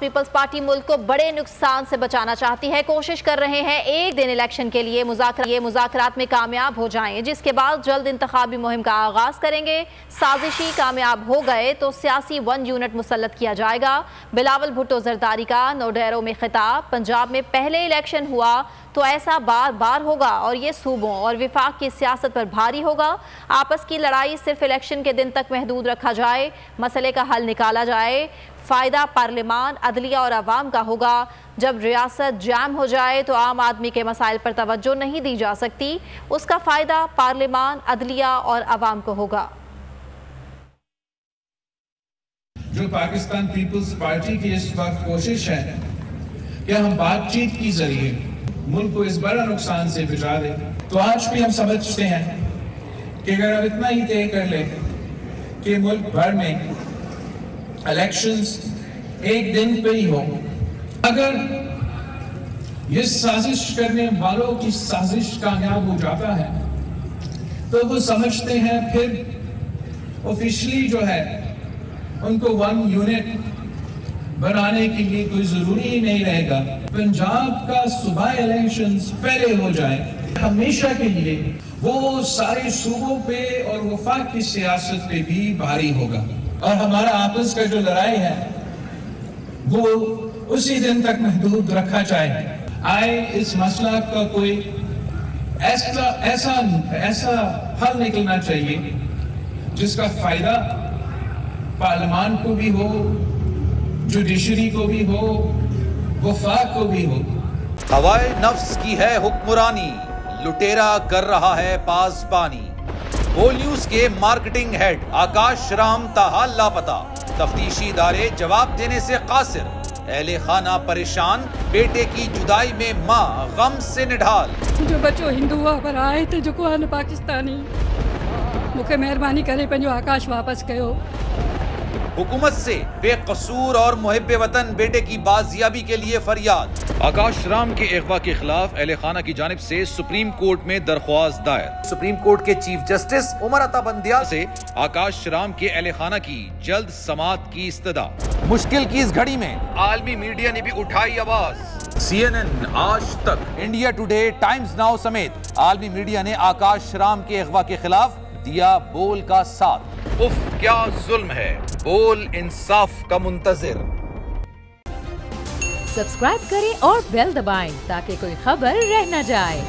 Peoples party मुल्क को बड़े नुकसान से बचाना चाहती है। कोशिश कर रहे हैं एक दिन इलेक्शन के लिए मुज़ाकरात में कामयाब हो जाएं, जिसके बाद जल्द इंतखाबी मुहिम का आगाज करेंगे। साजिशी कामयाब हो गए तो सियासी 1 यूनिट मुसल्लत किया जाएगा। बिलावल भुट्टो जरदारी का नोडेरो में खिताब। पंजाब में पहले इलेक्शन हुआ तो ऐसा बार बार होगा और ये सूबों और विफाक की सियासत पर भारी होगा। आपस की लड़ाई सिर्फ इलेक्शन के दिन तक महदूद रखा जाए, मसले का हल निकाला जाए। फ़ायदा पार्लिमान, अदलिया और अवाम का होगा। जब रियासत जैम हो जाए तो आम आदमी के मसाइल पर तवज्जो नहीं दी जा सकती। उसका फ़ायदा पार्लिमान, अदलिया और अवाम को होगा। जो पाकिस्तान पीपल्स पार्टी की इस वक्त कोशिश है कि हम बातचीत के जरिए मुल्क को इस बड़ा नुकसान से बचा दें, तो आज भी हम समझते हैं कि अगर हम इतना ही तय कर लें कि मुल्क भर में इलेक्शंस एक दिन पे ही हो, अगर ये साजिश करने वालों की साजिश कामयाब हो जाता है तो वो समझते हैं फिर ऑफिशियली जो है उनको 1 यूनिट बनाने के लिए कोई जरूरी ही नहीं रहेगा। पंजाब का सूबाई इलेक्शंस पहले हो जाए हमेशा के लिए, वो सारे सूबों पे और वफाक की सियासत पे भी भारी होगा और हमारा आपस का जो लड़ाई है वो उसी दिन तक महदूद रखा जाए। आए इस मसला का कोई ऐसा हल निकलना चाहिए जिसका फायदा पार्लियामान को भी हो, जुडिशरी को भी हो, वफाक को भी हो। हवाए नफ्स की है हुक्मरानी, लुटेरा कर रहा है पासबानी। बोल न्यूज के मार्केटिंग हेड आकाश राम ताहा लापता। तफ्तीशी इदारे जवाब देने से कासिर। अहले खाना परेशान, बेटे की जुदाई में माँ गम से निढाल। जो बच्चो हिंदू हुआ पर आए थे जो को पाकिस्तानी, मुझे मेहरबानी करे पंजो आकाश वापस कयो। हुकूमत से बेकसूर और मुहिब्बे वतन बेटे की बाजियाबी के लिए फरियाद। आकाश राम के अगवा के खिलाफ अहले खाना की जानिब से सुप्रीम कोर्ट में दरख्वास्त दायर। सुप्रीम कोर्ट के चीफ जस्टिस उमर अता बंदियाल से आकाश राम के अहले खाना की जल्द समाअत की इस्तदा। मुश्किल की इस घड़ी में आलमी मीडिया ने भी उठाई आवाज। CNN, आज तक, इंडिया टुडे, टाइम्स नाउ समेत आलमी मीडिया ने आकाश राम के अगवा के खिलाफ दिया बोल का साथ। उफ क्या जुल्म है, बोल इंसाफ का मुंतजिर। सब्सक्राइब करें और बेल दबाएं ताकि कोई खबर रह न जाए।